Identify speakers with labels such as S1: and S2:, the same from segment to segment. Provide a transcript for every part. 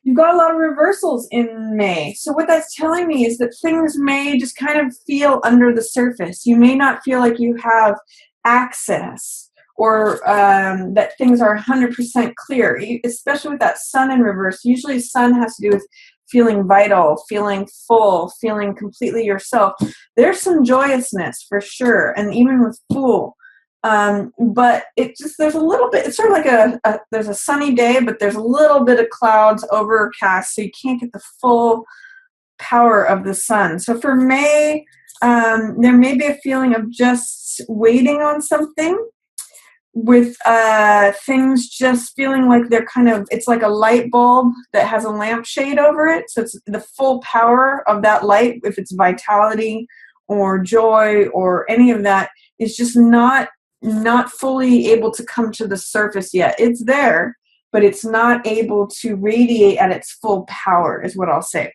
S1: You've got a lot of reversals in May. So what that's telling me is that things may just kind of feel under the surface. You may not feel like you have access or that things are 100% clear, especially with that sun in reverse. Usually sun has to do with feeling vital, feeling full, feeling completely yourself. There's some joyousness for sure. And even with Fool, but it just, there's a little bit, it's sort of like there's a sunny day, but there's a little bit of clouds overcast, so you can't get the full power of the sun. So for May, there may be a feeling of just waiting on something, with things just feeling like they're kind of, it's like a light bulb that has a lampshade over it. So it's the full power of that light, if it's vitality or joy or any of that, is just not fully able to come to the surface yet. It's there, but it's not able to radiate at its full power, is what I'll say.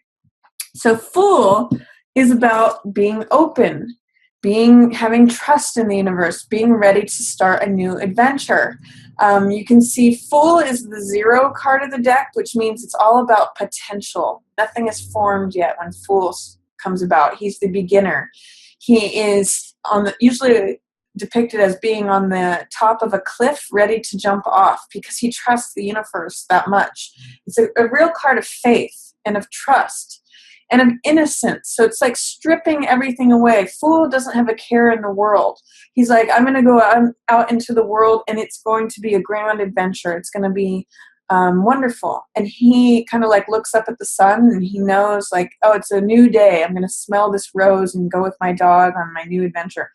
S1: So Fool is about being open, having trust in the universe, being ready to start a new adventure. You can see Fool is the 0 card of the deck, which means it's all about potential. Nothing is formed yet when Fool comes about. He's the beginner. He is usually depicted as being on the top of a cliff ready to jump off because he trusts the universe that much. It's a real card of faith and of trust and of innocence. So it's like stripping everything away. Fool doesn't have a care in the world. He's like, I'm going to go out into the world, and it's going to be a grand adventure. It's going to be wonderful. And he kind of like looks up at the sun, and he knows like, oh, it's a new day. I'm going to smell this rose and go with my dog on my new adventure.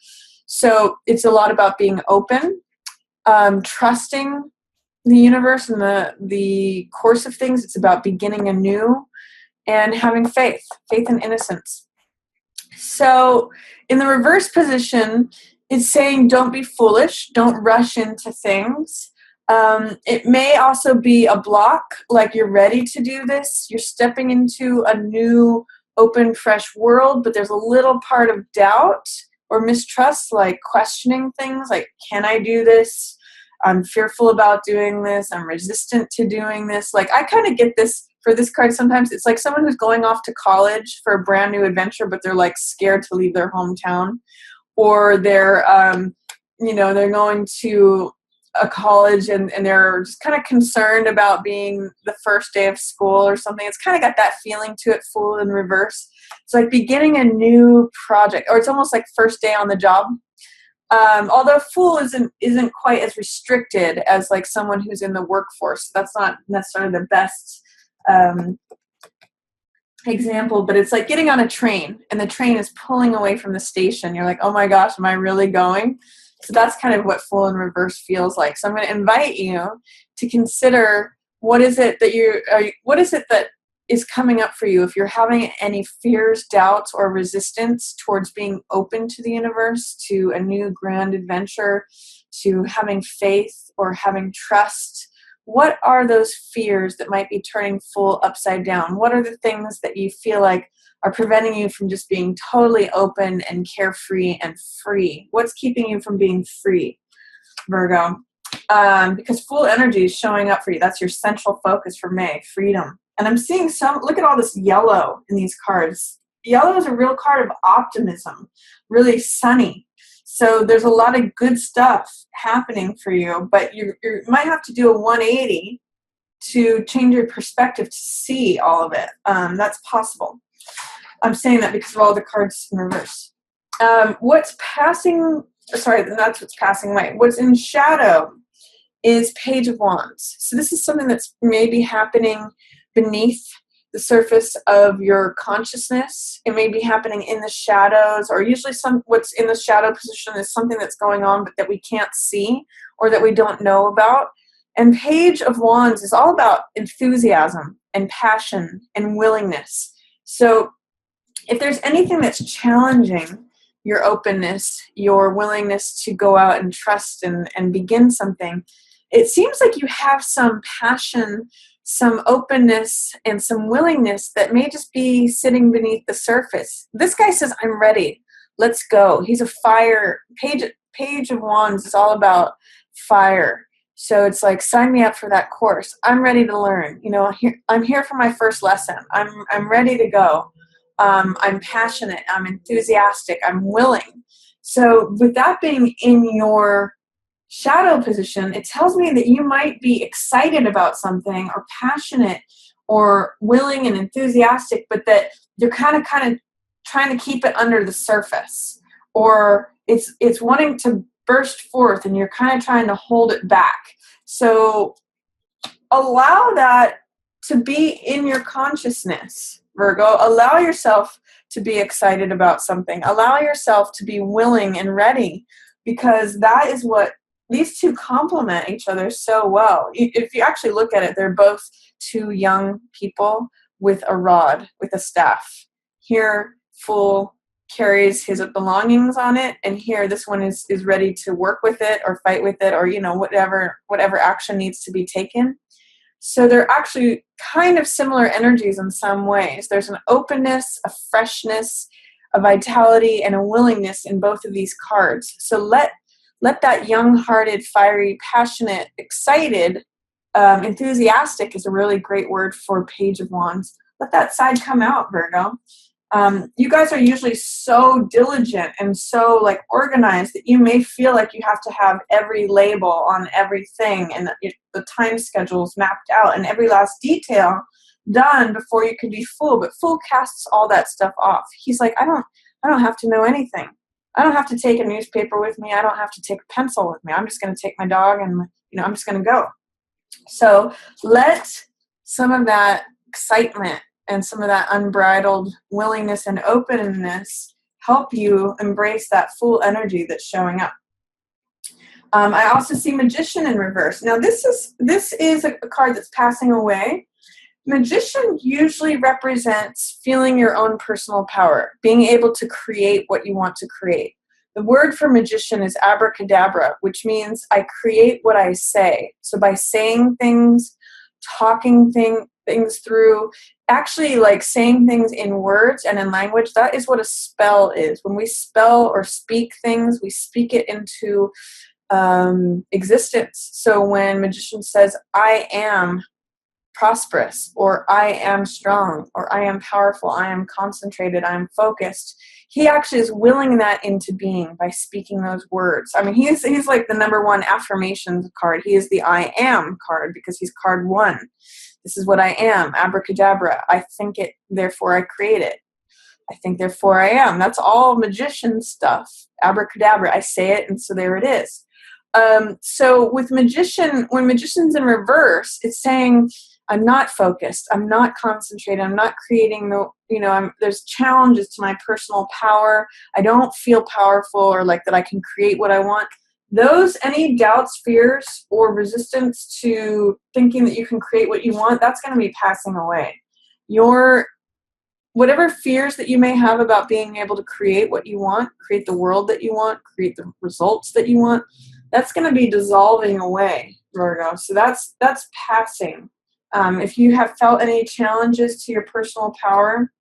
S1: So it's a lot about being open, trusting the universe and the course of things. It's about beginning anew and having faith and innocence. So in the reverse position, it's saying don't be foolish, don't rush into things. It may also be a block, like you're ready to do this. You're stepping into a new, open, fresh world, but there's a little part of doubt or mistrust, like questioning things like, can I do this? I'm fearful about doing this. I'm resistant to doing this. Like, I kind of get this for this card sometimes. It's like someone who's going off to college for a brand new adventure, but they're like scared to leave their hometown. Or they're, they're going to a college and they're just kind of concerned about being the first day of school or something. It's kind of got that feeling to it, Fool in reverse. It's like beginning a new project, or it's almost like first day on the job. Although Fool isn't quite as restricted as like someone who's in the workforce. That's not necessarily the best example, but it's like getting on a train and the train is pulling away from the station. You're like, oh my gosh, am I really going? So that's kind of what Fool in reverse feels like. So I'm going to invite you to consider what is it that is coming up for you. If you're having any fears, doubts, or resistance towards being open to the universe, to a new grand adventure, to having faith or having trust, what are those fears that might be turning Fool upside down? What are the things that you feel like are preventing you from just being totally open and carefree and free? What's keeping you from being free, Virgo? Because Fool energy is showing up for you. That's your central focus for May, freedom. And I'm seeing look at all this yellow in these cards. Yellow is a real card of optimism, really sunny. So there's a lot of good stuff happening for you, but you might have to do a 180 to change your perspective to see all of it. That's possible. I'm saying that because of all the cards in reverse. That's what's passing away. What's in shadow is Page of Wands. So this is something that's maybe happening beneath the surface of your consciousness. It may be happening in the shadows, or usually what's in the shadow position is something that's going on but that we can't see or that we don't know about. And Page of Wands is all about enthusiasm and passion and willingness. So if there's anything that's challenging your openness, your willingness to go out and trust and begin something, it seems like you have some passion, some openness, and some willingness that may just be sitting beneath the surface. This guy says, I'm ready. Let's go. He's a fire. Page of Wands is all about fire So it's like, sign me up for that course. I'm ready to learn. I'm here for my first lesson. I'm ready to go. I'm passionate. I'm enthusiastic. I'm willing. So with that being in your shadow position, it tells me that you might be excited about something or passionate or willing and enthusiastic, but that you're kind of trying to keep it under the surface, or it's wanting to burst forth and you're kind of trying to hold it back. So allow that to be in your consciousness, Virgo. Allow yourself to be excited about something. Allow yourself to be willing and ready, because that is what these two complement each other so well. If you actually look at it, they're both two young people with a rod, with a staff. Here, Fool carries his belongings on it, and here this one is ready to work with it or fight with it, or whatever action needs to be taken. So they're actually kind of similar energies in some ways. There's an openness, a freshness, a vitality, and a willingness in both of these cards. So let that young-hearted, fiery, passionate, excited, enthusiastic is a really great word for Page of Wands. Let that side come out, Virgo. You guys are usually so diligent and so organized that you may feel like you have to have every label on everything, and the time schedule's mapped out and every last detail done before you can be Fool. But Fool casts all that stuff off. He's like, I don't have to know anything. I don't have to take a newspaper with me. I don't have to take a pencil with me. I'm just going to take my dog and I'm just going to go. So let some of that excitement and some of that unbridled willingness and openness help you embrace that Fool energy that's showing up. I also see Magician in reverse. Now this is a card that's passing away. Magician usually represents feeling your own personal power, being able to create what you want to create. The word for magician is abracadabra, which means I create what I say. So by saying things, talking things through, actually saying things in words and in language, that is what a spell is. When we spell or speak things, we speak it into existence. So when magician says, I am prosperous, or I am strong, or I am powerful, I am concentrated, I am focused, he actually is willing that into being by speaking those words. I mean, he's like the number one affirmations card. He is the I am card because he's card 1. This is what I am, abracadabra. I think it, therefore I create it. I think, therefore I am. That's all magician stuff. Abracadabra, I say it, and so there it is. So with magician, when magician's in reverse, it's saying, I'm not focused. I'm not concentrated. I'm not creating there's challenges to my personal power. I don't feel powerful or that I can create what I want. Any doubts, fears, or resistance to thinking that you can create what you want, that's going to be passing away. Whatever fears that you may have about being able to create what you want, create the world that you want, create the results that you want, that's going to be dissolving away, Virgo. So that's passing. If you have felt any challenges to your personal power,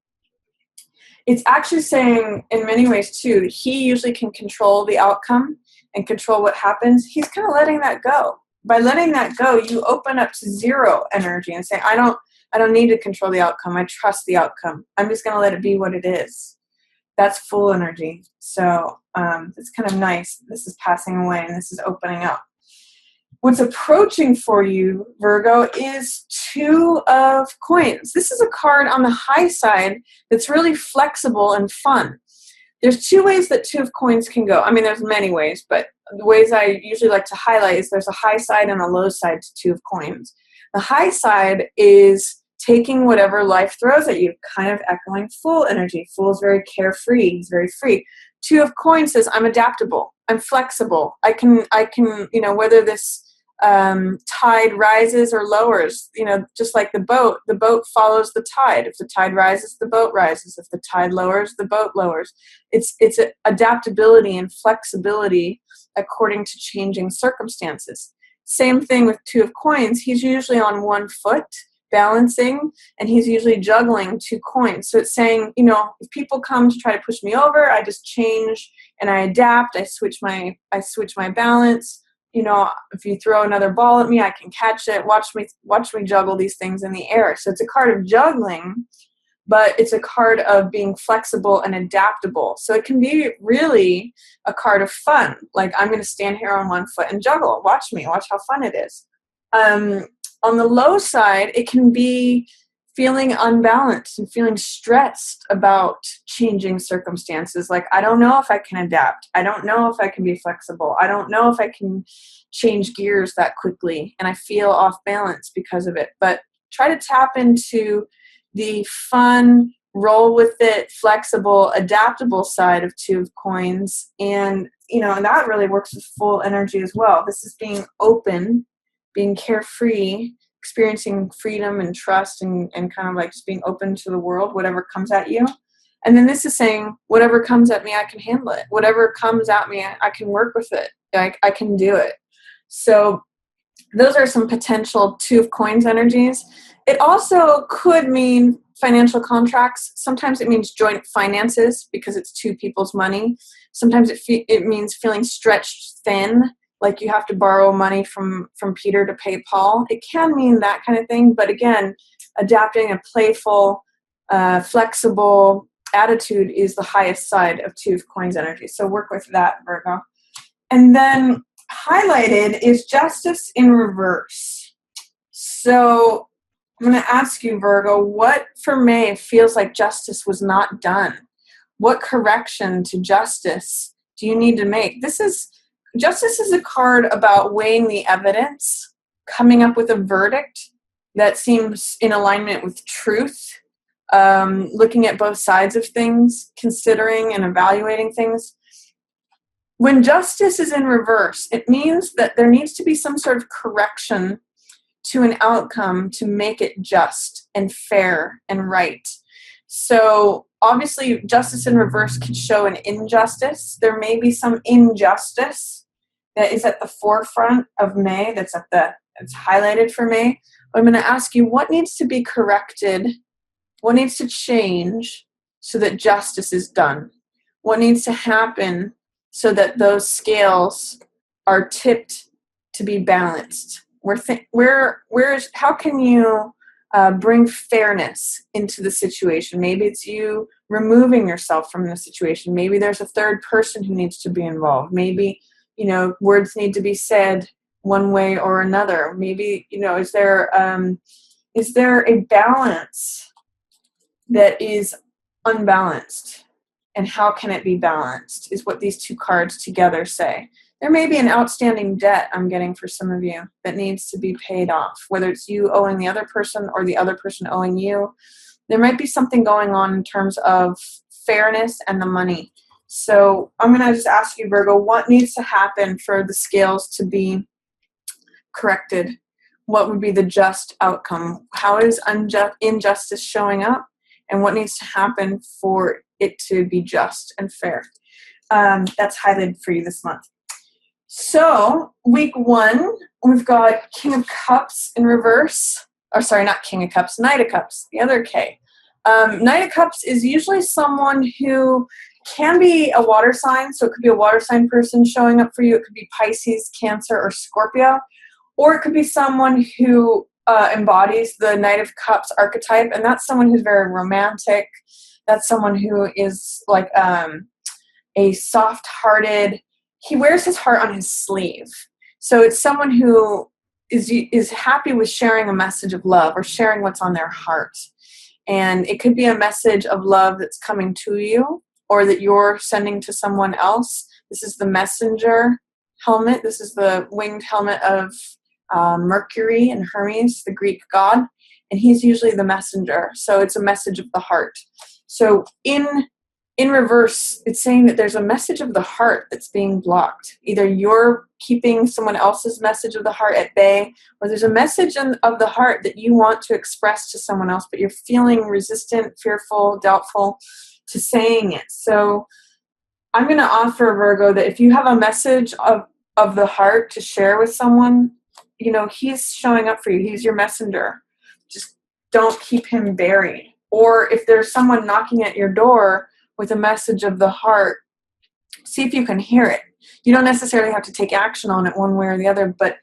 S1: it's actually saying in many ways too, he usually can control the outcome and control what happens. He's kind of letting that go. By letting that go, you open up to zero energy and say, I don't need to control the outcome. I trust the outcome. I'm just going to let it be what it is. That's Fool energy. So it's kind of nice. This is passing away and this is opening up. What's approaching for you, Virgo, is 2 of Coins. This is a card on the high side that's really flexible and fun. There's 2 ways that 2 of Coins can go. I mean, there's many ways, but the ways I usually like to highlight is there's a high side and a low side to 2 of Coins. The high side is taking whatever life throws at you, kind of echoing Fool energy. Fool is very carefree. He's very free. 2 of Coins says, I'm adaptable. I'm flexible. I can, whether this tide rises or lowers, just like the boat follows the tide. If the tide rises, the boat rises. If the tide lowers, the boat lowers. It's adaptability and flexibility according to changing circumstances. Same thing with 2 of Coins. He's usually on one foot balancing, and he's usually juggling 2 coins. So it's saying, if people come to try to push me over, I just change and I adapt. I switch my balance. if you throw another ball at me, I can catch it. Watch me juggle these things in the air. So it's a card of juggling, but it's a card of being flexible and adaptable. So it can be really a card of fun. Like, I'm going to stand here on one foot and juggle. Watch how fun it is. On the low side, it can be feeling unbalanced and feeling stressed about changing circumstances. Like, I don't know if I can adapt. I don't know if I can be flexible. I don't know if I can change gears that quickly. And I feel off balance because of it. But try to tap into the fun, roll with it, flexible, adaptable side of Two of Coins. And, and that really works with full energy as well. This is being open, being carefree, experiencing freedom and trust and kind of like just being open to the world, whatever comes at you. And then this is saying, whatever comes at me, I can handle it. Whatever comes at me, I can work with it. I can do it. So those are some potential Two of Coins energies. It also could mean financial contracts. Sometimes it means joint finances because it's two people's money. Sometimes it means feeling stretched thin, like you have to borrow money from Peter to pay Paul. It can mean that kind of thing. But again, adapting a playful, flexible attitude is the highest side of Two of Coins energy. So work with that, Virgo. And then highlighted is Justice in reverse. So I'm going to ask you, Virgo, what for May feels like justice was not done? What correction to justice do you need to make? Justice is a card about weighing the evidence, coming up with a verdict that seems in alignment with truth, looking at both sides of things, considering and evaluating things. When justice is in reverse, it means that there needs to be some sort of correction to an outcome to make it just and fair and right. So obviously, justice in reverse can show an injustice. There may be some injustice that is at the forefront of May, it's highlighted for May. But I'm going to ask you, what needs to be corrected? What needs to change so that justice is done? What needs to happen so that those scales are tipped to be balanced? How can you bring fairness into the situation? Maybe it's you removing yourself from the situation. Maybe there's a third person who needs to be involved. Maybe words need to be said one way or another. Maybe, is there a balance that is unbalanced? And how can it be balanced is what these two cards together say. There may be an outstanding debt I'm getting for some of you that needs to be paid off, whether it's you owing the other person or the other person owing you. There might be something going on in terms of fairness and the money. So I'm going to just ask you, Virgo, what needs to happen for the scales to be corrected? What would be the just outcome? How is injustice showing up? And what needs to happen for it to be just and fair? That's highlighted for you this month. So week 1, we've got King of Cups in reverse. Or sorry, not King of Cups, Knight of Cups, the other K. Knight of Cups is usually someone who can be a water sign. So it could be a water sign person showing up for you. It could be Pisces, Cancer, or Scorpio. Or it could be someone who embodies the Knight of Cups archetype. And that's someone who's very romantic. That's someone who is like a soft-hearted. He wears his heart on his sleeve. So it's someone who is happy with sharing a message of love or sharing what's on their heart. And it could be a message of love that's coming to you or that you're sending to someone else. This is the messenger helmet. This is the winged helmet of Mercury and Hermes, the Greek god. And he's usually the messenger. So it's a message of the heart. So in reverse, it's saying that there's a message of the heart that's being blocked. Either you're keeping someone else's message of the heart at bay, or there's a message of the heart that you want to express to someone else, but you're feeling resistant, fearful, doubtful to saying it. So I'm going to offer, Virgo, that if you have a message of the heart to share with someone, he's showing up for you. He's your messenger. Just don't keep him buried. Or if there's someone knocking at your door with a message of the heart, see if you can hear it. You don't necessarily have to take action on it one way or the other, but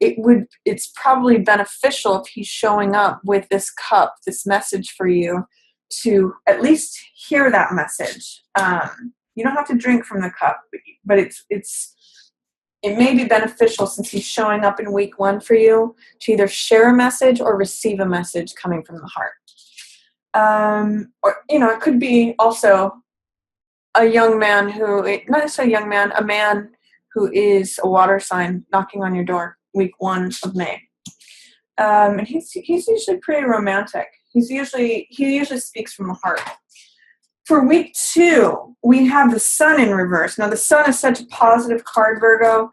S1: it's probably beneficial if he's showing up with this cup, this message for you, to at least hear that message. You don't have to drink from the cup, but it may be beneficial, since he's showing up in week 1 for you, to either share a message or receive a message coming from the heart. Or, it could be also a young man not necessarily a young man, a man who is a water sign knocking on your door, week 1 of May. And he's usually pretty romantic. He usually speaks from the heart. For week 2, we have the sun in reverse. Now, the sun is such a positive card, Virgo.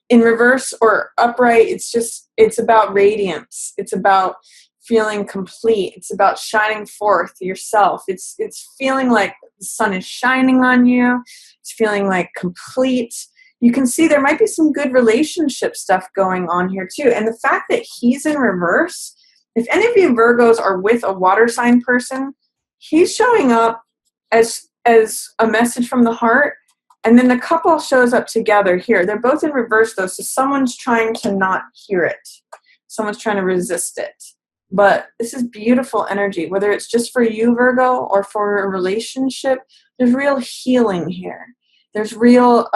S1: In reverse or upright, it's about radiance. It's about feeling complete. It's about shining forth yourself. It's feeling like the sun is shining on you. It's feeling like complete. You can see there might be some good relationship stuff going on here too. And the fact that he's in reverse, if any of you Virgos are with a water sign person, he's showing up as a message from the heart, and then the couple shows up together here. They're both in reverse though, so someone's trying to not hear it. Someone's trying to resist it. But this is beautiful energy, whether it's just for you, Virgo, or for a relationship. There's real healing here. There's real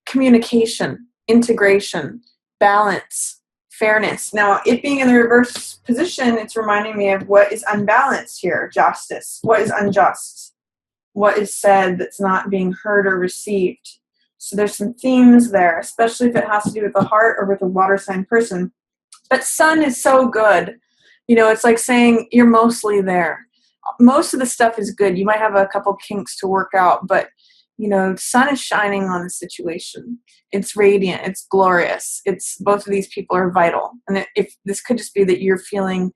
S1: communication, integration, balance, fairness. Now, it being in the reverse position, it's reminding me of what is unbalanced here, justice. What is unjust? What is said that's not being heard or received? So there's some themes there, especially if it has to do with the heart or with a water sign person. But sun is so good. It's like saying you're mostly there. Most of the stuff is good. You might have a couple kinks to work out, but sun is shining on the situation. It's radiant. It's glorious. Both of these people are vital. And if this could just be that you're feeling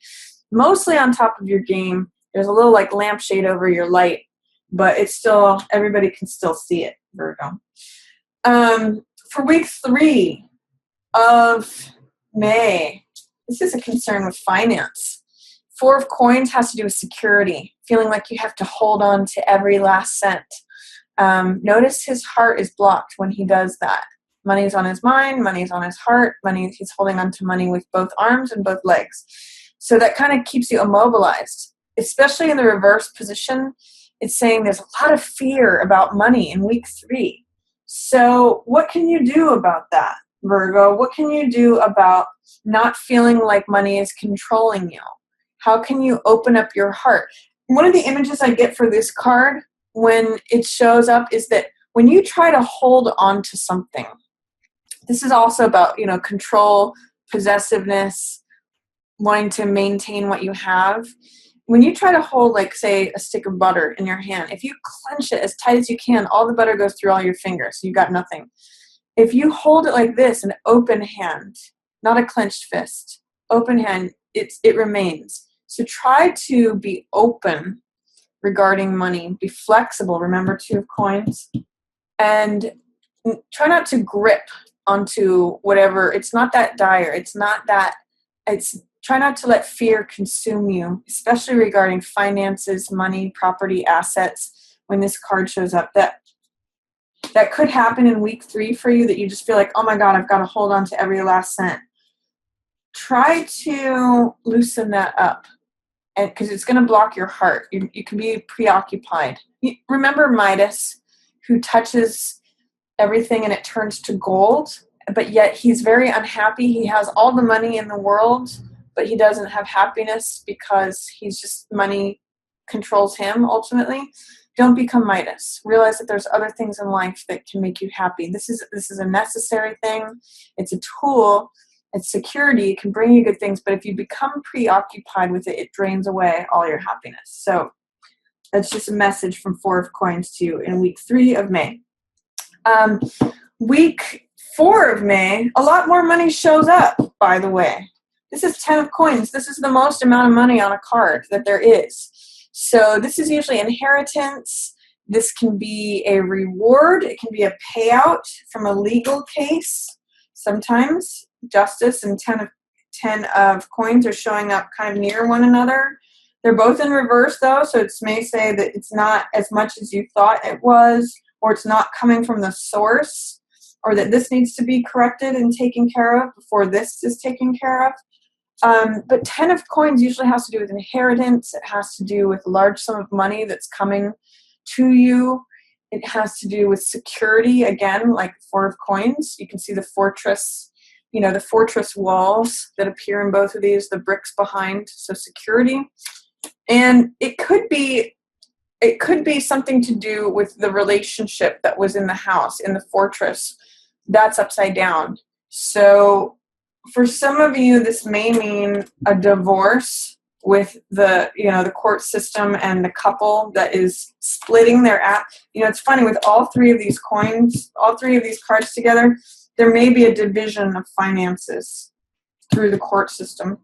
S1: mostly on top of your game, there's a little like lampshade over your light, but it's still, everybody can still see it, Virgo. For week 3 of May, this is a concern with finance. 4 of coins has to do with security, feeling like you have to hold on to every last cent. Notice his heart is blocked when he does that. Money's on his mind, money's on his heart, he's holding on to money with both arms and both legs. So that kind of keeps you immobilized, especially in the reverse position. It's saying there's a lot of fear about money in week 3. So what can you do about that, Virgo? What can you do about not feeling like money is controlling you? How can you open up your heart? One of the images I get for this card when it shows up is that when you try to hold on to something, this is also about, control, possessiveness, wanting to maintain what you have. When you try to hold, like, say, a stick of butter in your hand, if you clench it as tight as you can, all the butter goes through all your fingers. So you got nothing. If you hold it like this, an open hand, not a clenched fist, open hand, it remains. So try to be open regarding money. Be flexible. Remember 2 of coins. And try not to grip onto whatever. It's not that dire. Try not to let fear consume you, especially regarding finances, money, property, assets. When this card shows up, that could happen in week 3 for you, that you just feel like, oh my God, I've got to hold on to every last cent. Try to loosen that up, and because it's going to block your heart. You can be preoccupied. Remember Midas, who touches everything and it turns to gold, but yet he's very unhappy. He has all the money in the world, but he doesn't have happiness because money controls him ultimately. Don't become Midas. Realize that there's other things in life that can make you happy. This is a necessary thing. It's a tool. It's security. It can bring you good things, but if you become preoccupied with it, it drains away all your happiness. So that's just a message from 4 of coins to you in week 3 of May. Week 4 of May, a lot more money shows up, by the way. This is 10 of coins. This is the most amount of money on a card that there is. So this is usually inheritance. This can be a reward. It can be a payout from a legal case. Sometimes justice and 10 of coins are showing up kind of near one another. They're both in reverse though, so it may say that it's not as much as you thought it was, or it's not coming from the source, or that this needs to be corrected and taken care of before this is taken care of. But 10 of coins usually has to do with inheritance. It has to do with a large sum of money that's coming to you. It has to do with security, again, like 4 of coins. You can see the fortress, the fortress walls that appear in both of these, the bricks behind, so security. And it could be something to do with the relationship that was in the house, in the fortress. That's upside down. So for some of you, this may mean a divorce with the court system and the couple that is splitting their it's funny, with all 3 of these coins, all 3 of these cards together, there may be a division of finances through the court system.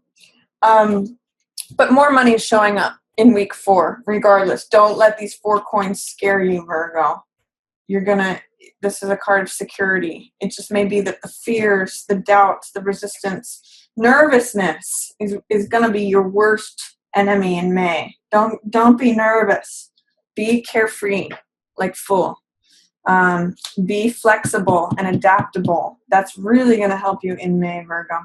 S1: But more money is showing up in week 4, regardless. Don't let these 4 coins scare you, Virgo. This is a card of security. It just may be that the fears, the doubts, the resistance, nervousness is going to be your worst enemy in May. Don't be nervous. Be carefree, like full. Be flexible and adaptable. That's really going to help you in May, Virgo.